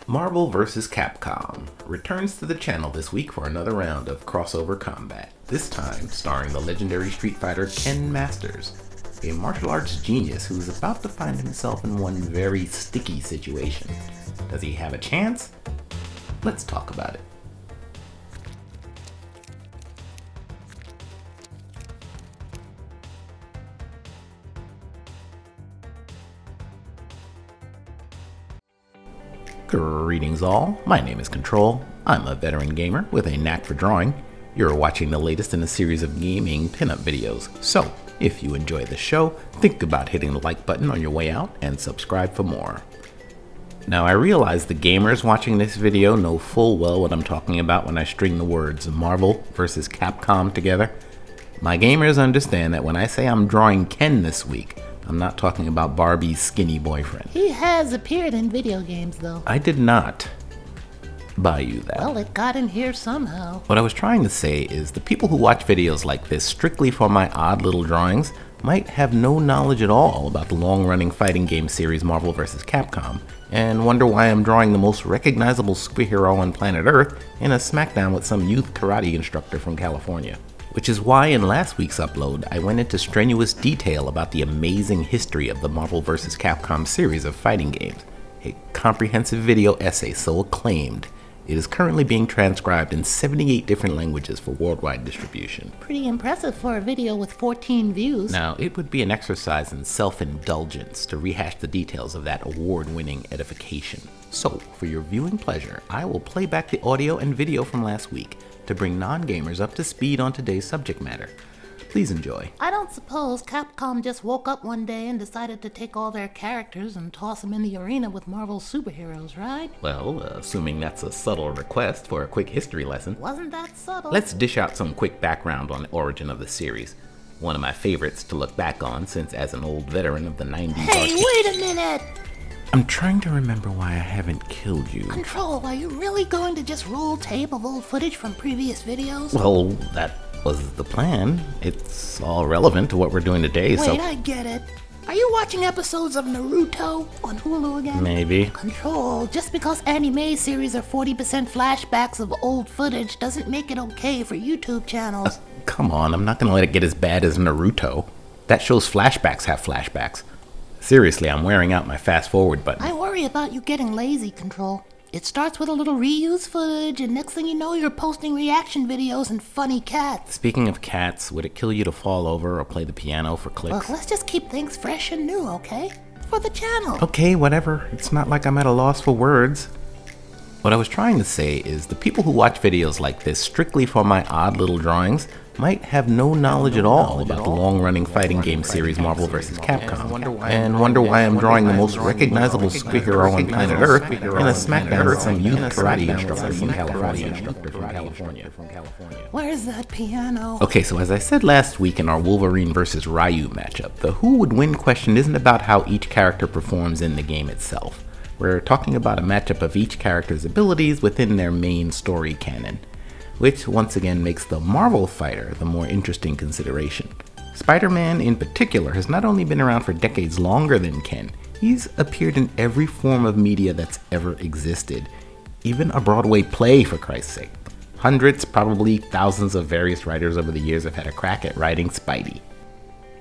Marvel vs. Capcom returns to the channel this week for another round of crossover combat, this time starring the legendary Street Fighter Ken Masters, a martial arts genius who's about to find himself in one very sticky situation. Does he have a chance? Let's talk about it. Greetings all, my name is Kontrol. I'm a veteran gamer with a knack for drawing. You're watching the latest in a series of gaming pinup videos, so if you enjoy the show, think about hitting the like button on your way out and subscribe for more. Now I realize the gamers watching this video know full well what I'm talking about when I string the words Marvel vs. Capcom together. My gamers understand that when I say I'm drawing Ken this week, I'm not talking about Barbie's skinny boyfriend. He has appeared in video games, though. I did not buy you that. Well, it got in here somehow. What I was trying to say is the people who watch videos like this strictly for my odd little drawings might have no knowledge at all about the long-running fighting game series Marvel vs. Capcom, and wonder why I'm drawing the most recognizable superhero on planet Earth in a smackdown with some youth karate instructor from California. Which is why in last week's upload, I went into strenuous detail about the amazing history of the Marvel vs. Capcom series of fighting games, a comprehensive video essay so acclaimed, it is currently being transcribed in 78 different languages for worldwide distribution. Pretty impressive for a video with 14 views. Now, it would be an exercise in self-indulgence to rehash the details of that award-winning edification. So, for your viewing pleasure, I will play back the audio and video from last week to bring non-gamers up to speed on today's subject matter. Please enjoy. I don't suppose Capcom just woke up one day and decided to take all their characters and toss them in the arena with Marvel's superheroes, right? Well, assuming that's a subtle request for a quick history lesson. Wasn't that subtle? Let's dish out some quick background on the origin of the series. One of my favorites to look back on, since as an old veteran of the 90s Hey, wait a minute! I'm trying to remember why I haven't killed you. Kontrol, are you really going to just roll tape of old footage from previous videos? Well, that was the plan. It's all relevant to what we're doing today, Wait, I get it. Are you watching episodes of Naruto on Hulu again? Maybe. Kontrol, just because anime series are 40% flashbacks of old footage doesn't make it okay for YouTube channels. Come on, I'm not gonna let it get as bad as Naruto. That show's flashbacks have flashbacks. Seriously, I'm wearing out my fast forward button. I worry about you getting lazy, Kontrol. It starts with a little reuse footage, and next thing you know, you're posting reaction videos and funny cats. Speaking of cats, would it kill you to fall over or play the piano for clicks? Look, let's just keep things fresh and new, okay? For the channel. Okay, whatever. It's not like I'm at a loss for words. What I was trying to say is the people who watch videos like this strictly for my odd little drawings might have no knowledge at all about the long-running fighting game series Marvel vs. Capcom, and wonder why I'm drawing the most recognizable superhero on planet Earth in a smackdown with some youth karate instructor from California. Where's that piano? Okay, so as I said last week in our Wolverine vs. Ryu matchup, the who would win question isn't about how each character performs in the game itself. We're talking about a matchup of each character's abilities within their main story canon, which once again makes the Marvel fighter the more interesting consideration. Spider-Man in particular has not only been around for decades longer than Ken, he's appeared in every form of media that's ever existed, even a Broadway play for Christ's sake. Hundreds, probably thousands of various writers over the years have had a crack at writing Spidey.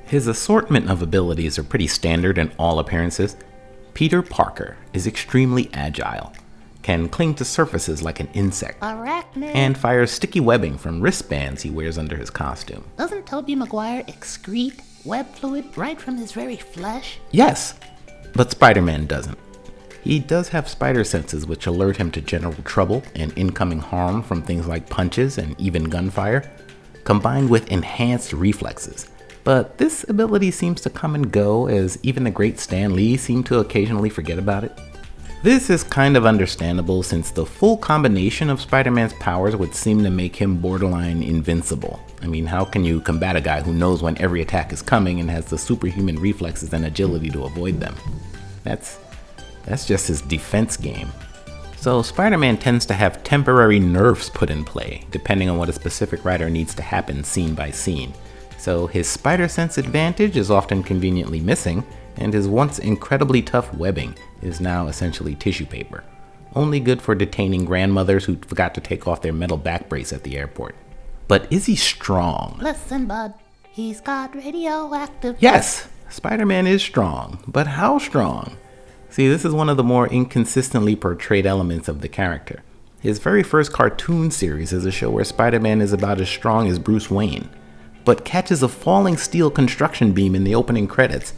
His assortment of abilities are pretty standard in all appearances. Peter Parker is extremely agile, can cling to surfaces like an insect, Arachnid. and fires sticky webbing from wristbands he wears under his costume. Doesn't Tobey Maguire excrete web fluid right from his very flesh? Yes, but Spider-Man doesn't. He does have spider senses which alert him to general trouble and incoming harm from things like punches and even gunfire, combined with enhanced reflexes. But this ability seems to come and go, as even the great Stan Lee seemed to occasionally forget about it. This is kind of understandable since the full combination of Spider-Man's powers would seem to make him borderline invincible. I mean, how can you combat a guy who knows when every attack is coming and has the superhuman reflexes and agility to avoid them? That's just his defense game. So Spider-Man tends to have temporary nerfs put in play, depending on what a specific writer needs to happen scene by scene. So his spider sense advantage is often conveniently missing, and his once incredibly tough webbing is now essentially tissue paper. only good for detaining grandmothers who forgot to take off their metal back brace at the airport. But is he strong? Listen, bud, he's got radioactive... Yes, Spider-Man is strong, but how strong? See, this is one of the more inconsistently portrayed elements of the character. His very first cartoon series is a show where Spider-Man is about as strong as Bruce Wayne, but catches a falling steel construction beam in the opening credits.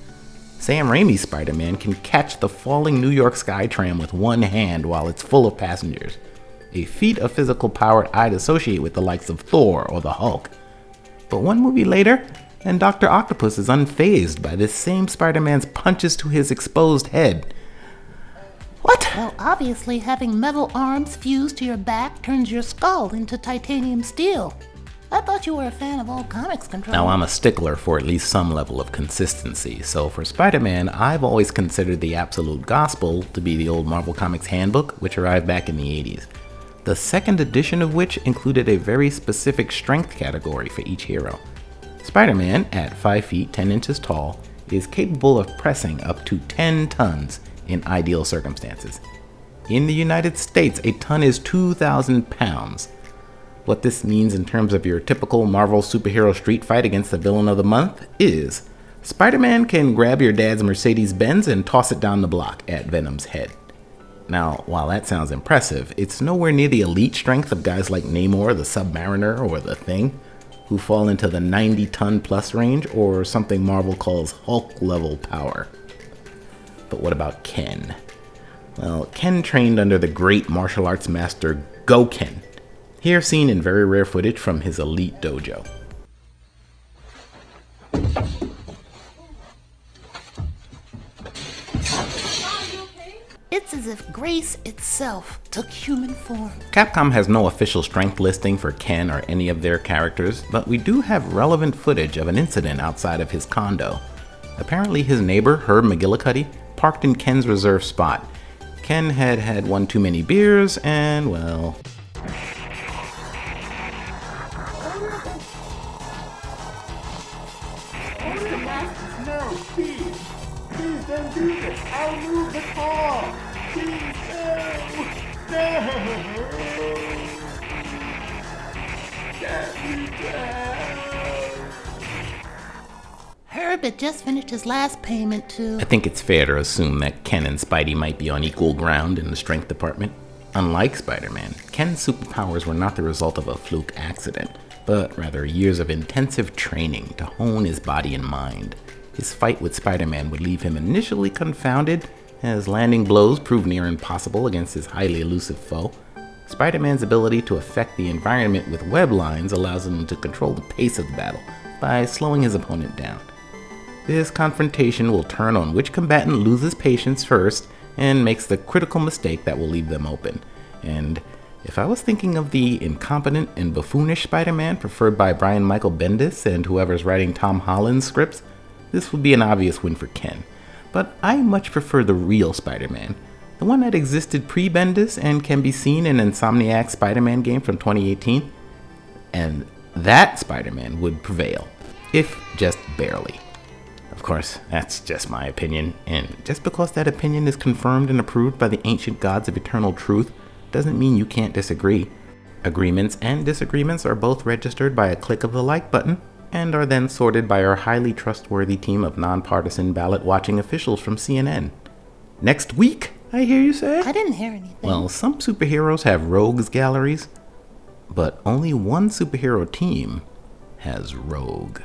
Sam Raimi's Spider-Man can catch the falling New York Skytram with one hand while it's full of passengers, a feat of physical power I'd associate with the likes of Thor or the Hulk. But one movie later, and Dr. Octopus is unfazed by this same Spider-Man's punches to his exposed head. What? Well, obviously having metal arms fused to your back turns your skull into titanium steel. I thought you were a fan of old comics, Kontrol. Now, I'm a stickler for at least some level of consistency, so for Spider-Man, I've always considered the absolute gospel to be the old Marvel Comics handbook, which arrived back in the 80s. The second edition of which included a very specific strength category for each hero. Spider-Man, at 5 feet 10 inches tall, is capable of pressing up to 10 tons in ideal circumstances. In the United States, a ton is 2,000 pounds. What this means in terms of your typical Marvel superhero street fight against the villain of the month is Spider-Man can grab your dad's Mercedes-Benz and toss it down the block at Venom's head. Now, while that sounds impressive, it's nowhere near the elite strength of guys like Namor, the Submariner, or the Thing, who fall into the 90-ton plus range, or something Marvel calls Hulk-level power. But what about Ken? Well, Ken trained under the great martial arts master Go-Ken, here seen in very rare footage from his elite dojo. It's as if Grace itself took human form. Capcom has no official strength listing for Ken or any of their characters, but we do have relevant footage of an incident outside of his condo. Apparently his neighbor, Herb McGillicuddy, parked in Ken's reserved spot. Ken had had one too many beers and, well... No, please don't do this. I'll move the car. Please, no. Get me down. Herb had just finished his last payment to... I think it's fair to assume that Ken and Spidey might be on equal ground in the strength department. Unlike Spider-Man, Ken's superpowers were not the result of a fluke accident, but rather years of intensive training to hone his body and mind. His fight with Spider-Man would leave him initially confounded, as landing blows proved near impossible against his highly elusive foe. Spider-Man's ability to affect the environment with web lines allows him to control the pace of the battle by slowing his opponent down. This confrontation will turn on which combatant loses patience first and makes the critical mistake that will leave them open. And if I was thinking of the incompetent and buffoonish Spider-Man preferred by Brian Michael Bendis and whoever's writing Tom Holland's scripts, this would be an obvious win for Ken. But I much prefer the real Spider-Man, the one that existed pre-Bendis and can be seen in Insomniac's Spider-Man game from 2018. And that Spider-Man would prevail, if just barely. Of course, that's just my opinion, and just because that opinion is confirmed and approved by the ancient gods of eternal truth doesn't mean you can't disagree. Agreements and disagreements are both registered by a click of the like button, and are then sorted by our highly trustworthy team of nonpartisan ballot-watching officials from CNN. Next week, I hear you say? I didn't hear anything. Well, some superheroes have rogues galleries, but only one superhero team has Rogue.